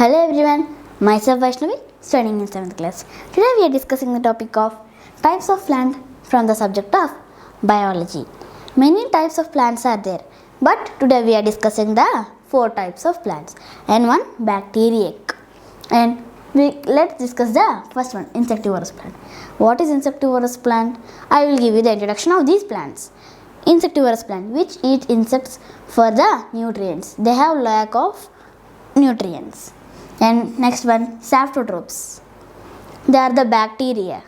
Hello everyone, myself Vaishnavi, studying in 7th class. Today we are discussing the topic of types of plant from the subject of biology. Many types of plants are there, but today we are discussing the 4 types of plants and one bacteriac. And let's discuss the first one, insectivorous plant. What is insectivorous plant? I will give you the introduction of these plants. Insectivorous plant which eat insects for the nutrients. They have lack of nutrients. And next one, Saprotropes. They are the bacteria.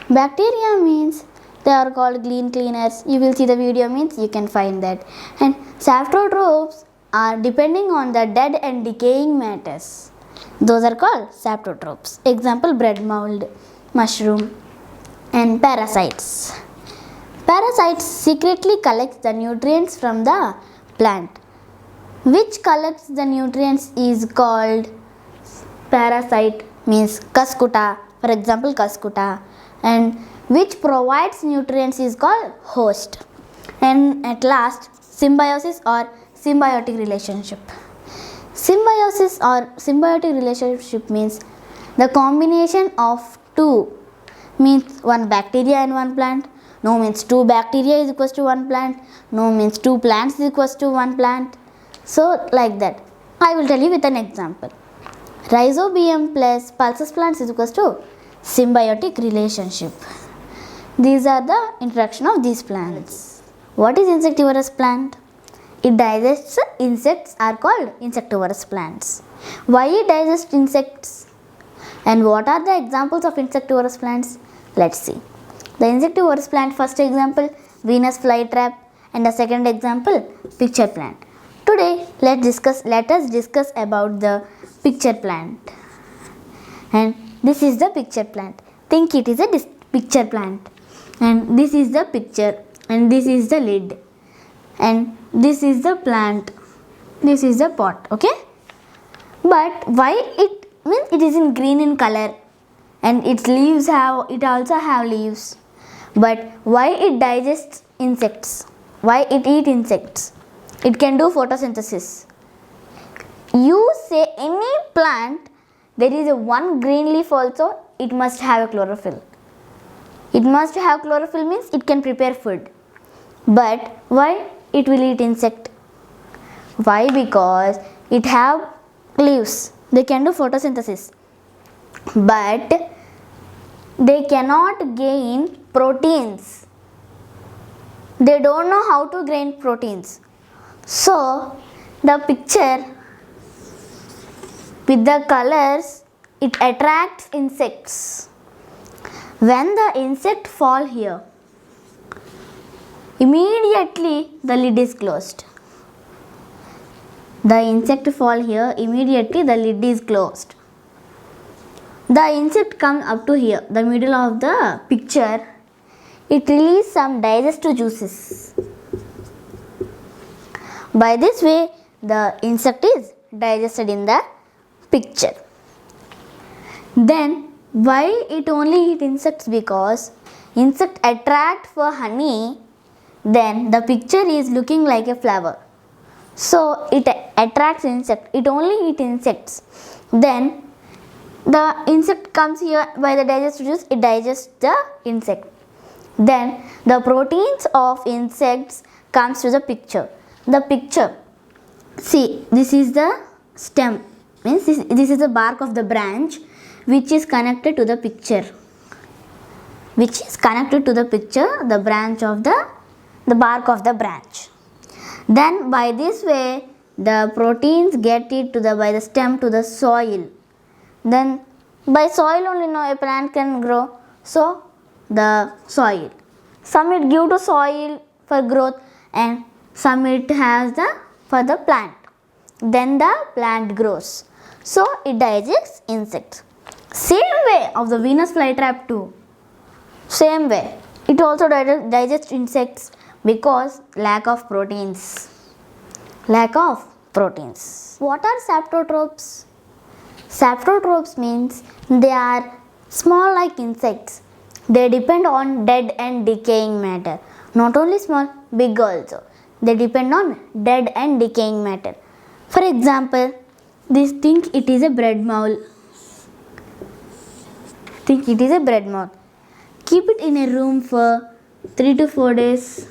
Bacteria means they are called green cleaners. You will see the video means you can find that. And Saprotropes are depending on the dead and decaying matters. Those are called Saprotropes. Example, bread mold, mushroom, and parasites. Parasites secretly collect the nutrients from the plant. Which collects the nutrients is called parasite, means cuscuta, for example cuscuta, and which provides nutrients is called host. And at last, symbiosis or symbiotic relationship. Symbiosis or symbiotic relationship means the combination of two, means one bacteria and one plant. No means two bacteria is equals to one plant. No means two plants is equals to one plant. So like that. I will tell you with an example. Rhizobium plus pulses plants is equals to symbiotic relationship. These are the introduction of these plants. What is insectivorous plant? It digests insects are called insectivorous plants. Why it digests insects? And what are the examples of insectivorous plants? Let's see. The insectivorous plant, first example, Venus flytrap, and the second example, picture plant. Today, let us discuss about the picture plant. And this is the picture plant. Think it is a picture plant. And this is the picture. And this is the lid. And this is the plant. This is the pot. Okay? But why it means it is in green in color. And its leaves it also have leaves. But why it digests insects? Why it eats insects? It can do photosynthesis. You say any plant, there is a one green leaf also, it must have a chlorophyll. It must have chlorophyll means it can prepare food. But why it will eat insect? Why? Because it have leaves. They can do photosynthesis. But they cannot gain proteins. They don't know how to gain proteins. So, the picture with the colors, it attracts insects. When the insect fall here, immediately the lid is closed. The insect fall here, immediately the lid is closed. The insect comes up to here, the middle of the picture. It releases some digestive juices. By this way, the insect is digested in the picture. Then, why it only eat insects? Because insect attract for honey, then the picture is looking like a flower. So, it attracts insect. It only eat insects. Then, the insect comes here by the digestive juice, it digests the insect. Then, the proteins of insects comes to the picture. The picture, see, this is the stem, means this is the bark of the branch which is connected to the picture. Which is connected to the picture, the branch of the bark of the branch. Then by this way, the proteins get it by the stem to the soil. Then by soil only a plant can grow. So the soil. Some it give to soil for growth and some it has for the plant. Then the plant grows. So it digests insects. Same way of the Venus flytrap too. Same way. It also digests insects because lack of proteins. Lack of proteins. What are saprotropes? Saprotropes means they are small like insects. They depend on dead and decaying matter. Not only small, big also. They depend on dead and decaying matter. For example, This think it is a bread mold. Think it is a bread mold. Keep it in a room for 3 to 4 days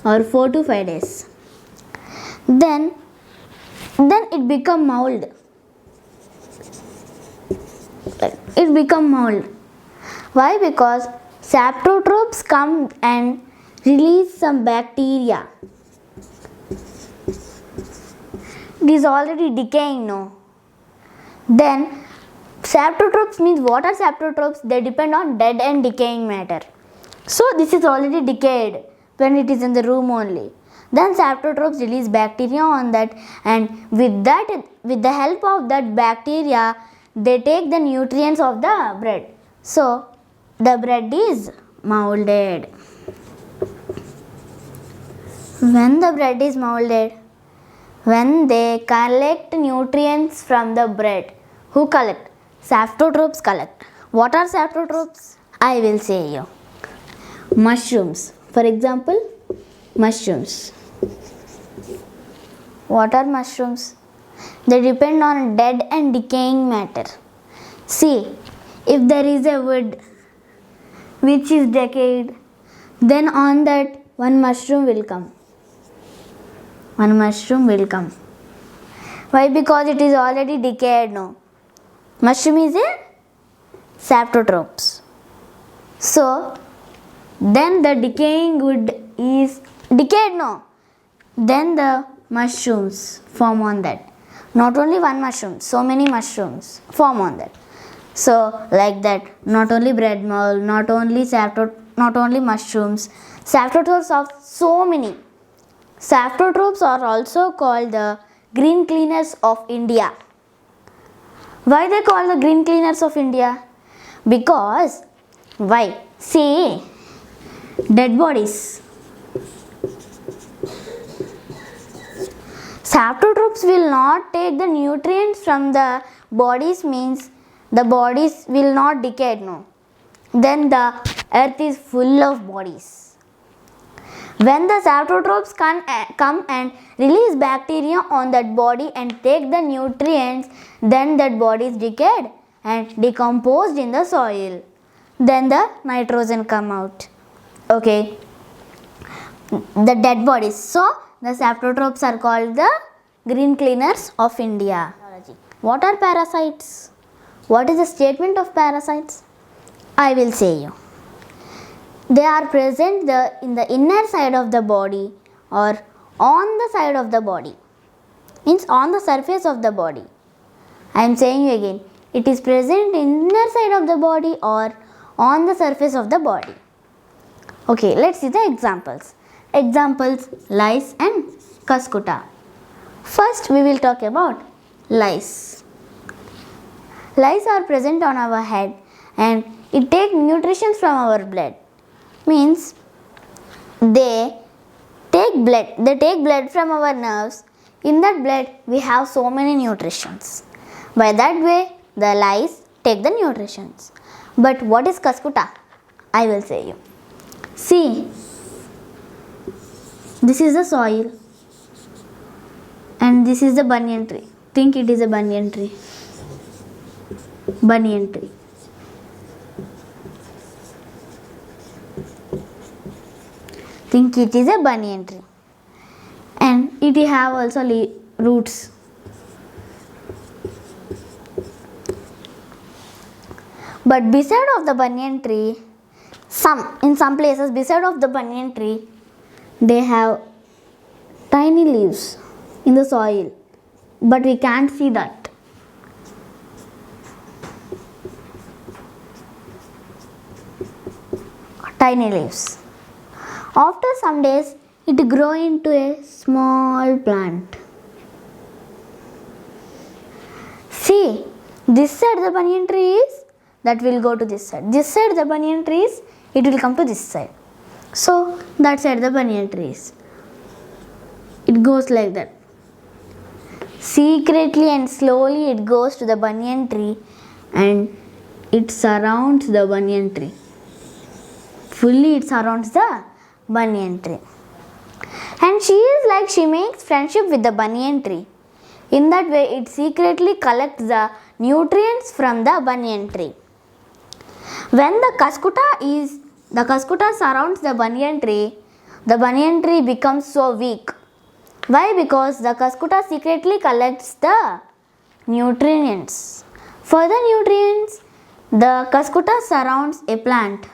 or 4 to 5 days. Then it become mold. It become mold. Why? Because saprotropes come and release some bacteria. It is already decaying now. Then saprotropes means what are saprotropes? They depend on dead and decaying matter. So this is already decayed when it is in the room only. Then saprotropes release bacteria on that, and with the help of that bacteria, they take the nutrients of the bread. So the bread is molded. When the bread is molded, when they collect nutrients from the bread, who collect? Saprotropes collect. What are saprotropes? I will say you. Mushrooms. For example, mushrooms. What are mushrooms? They depend on dead and decaying matter. See, if there is a wood which is decayed, then on that one mushroom will come. One mushroom will come. Why? Because it is already decayed now. Mushroom is a saprotropes. So then the decaying wood is decayed now. Then the mushrooms form on that. Not only one mushroom, so many mushrooms form on that. So like that, not only bread mold, not only mushrooms, saprotropes are so many. Saprotropes are also called the green cleaners of India. Why they call the green cleaners of India? Because, why? See, dead bodies. Saprotropes will not take the nutrients from the bodies, means the bodies will not decay, no. Then the earth is full of bodies. When the saprotropes come and release bacteria on that body and take the nutrients, then that body is decayed and decomposed in the soil. Then the nitrogen come out. Okay. The dead bodies. So the saprotropes are called the green cleaners of India. What are parasites? What is the statement of parasites? I will say you. They are present in the inner side of the body or on the side of the body. Means on the surface of the body. I am saying you again. It is present in inner side of the body or on the surface of the body. Okay, let's see the examples. Examples: lice and cuscuta. First we will talk about lice. Lice are present on our head and it takes nutrition from our blood. Means they take blood from our nerves. In that blood we have so many nutritions. By that way the lice take the nutritions. But what is cuscuta? I will say you. See, this is the soil and this is the banyan tree. Think it is a banyan tree. Banyan tree. Think it is a banyan tree. And it have also roots. But beside of the banyan tree, in some places beside of the banyan tree, they have tiny leaves in the soil. But we can't see that. Tiny leaves. After some days, it grow into a small plant. See, this side the banyan tree is, that will go to this side. This side the banyan tree is, it will come to this side. So, that side the banyan tree is. It goes like that. Secretly and slowly it goes to the banyan tree and it surrounds the banyan tree. Fully it surrounds the banyan tree. And she makes friendship with the banyan tree. In that way, it secretly collects the nutrients from the banyan tree. When the cuscuta surrounds the banyan tree becomes so weak. Why? Because the cuscuta secretly collects the nutrients. For the nutrients, the cuscuta surrounds a plant.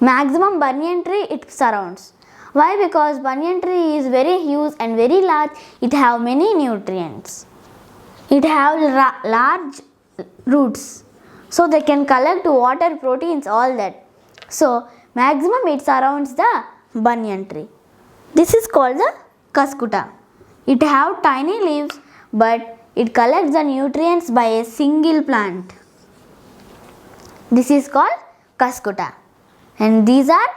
Maximum banyan tree it surrounds. Why? Because banyan tree is very huge and very large. It have many nutrients. It have large roots. So they can collect water, proteins, all that. So maximum it surrounds the banyan tree. This is called the cuscuta. It have tiny leaves, but it collects the nutrients by a single plant. This is called cuscuta. And these are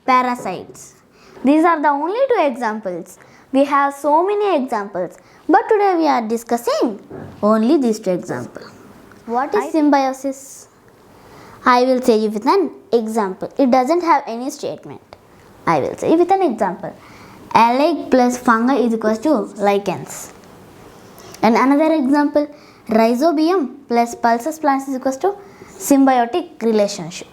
parasites. These are the only two examples. We have so many examples, but today we are discussing only these two examples. What is symbiosis? I will say you with an example. It doesn't have any statement. I will say with an example. Algae plus fungi is equals to lichens. And another example, rhizobium plus pulses plants is equals to symbiotic relationship.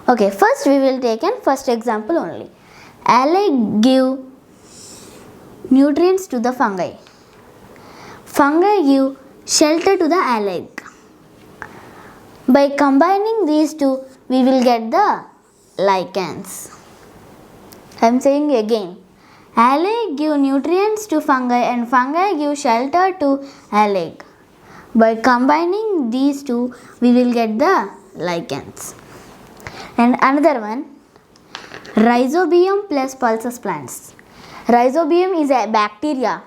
Okay, first we will take an first example only. Algae give nutrients to the fungi. Fungi give shelter to the algae. By combining these two, we will get the lichens. I am saying again. Algae give nutrients to fungi and fungi give shelter to algae. By combining these two, we will get the lichens. And another one, rhizobium plus pulses plants. Rhizobium is a bacteria.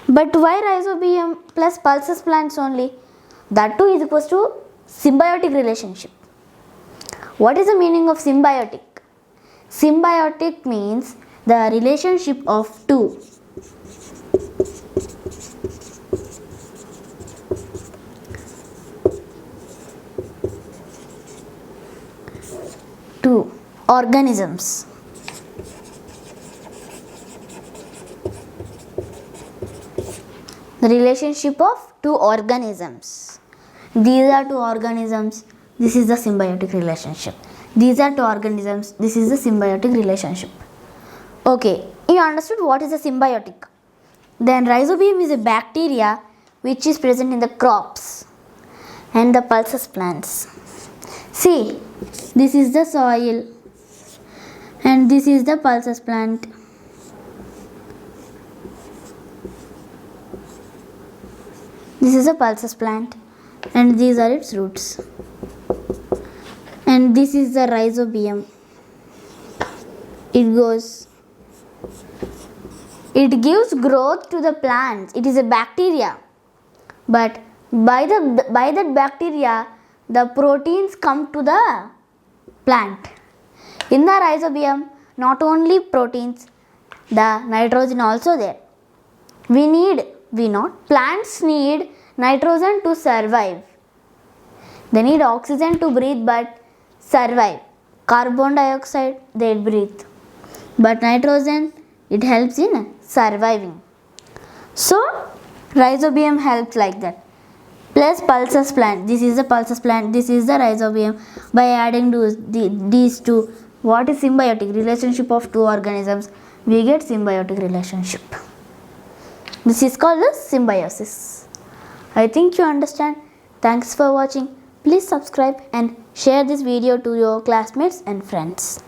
But why rhizobium plus pulses plants only? That too is equals to symbiotic relationship. What is the meaning of symbiotic? Symbiotic means the relationship of two. Two organisms. The relationship of two organisms. These are two organisms. This is the symbiotic relationship. These are two organisms. This is the symbiotic relationship. Okay, you understood what is a symbiotic. Then rhizobium is a bacteria which is present in the crops and the pulses plants. See, this is the soil and this is the pulses plant. This is a pulses plant and these are its roots. And this is the rhizobium. It gives growth to the plants. It is a bacteria. But by that bacteria, the proteins come to the plant. In the rhizobium, not only proteins, the nitrogen also there. Plants need nitrogen to survive. They need oxygen to breathe but survive. Carbon dioxide they breathe. But nitrogen, it helps in surviving. So, rhizobium helps like that. Plus pulses plant. This is the pulses plant. This is the rhizobium. By adding these two, what is symbiotic? Relationship of two organisms. We get symbiotic relationship. This is called the symbiosis. I think you understand. Thanks for watching. Please subscribe and share this video to your classmates and friends.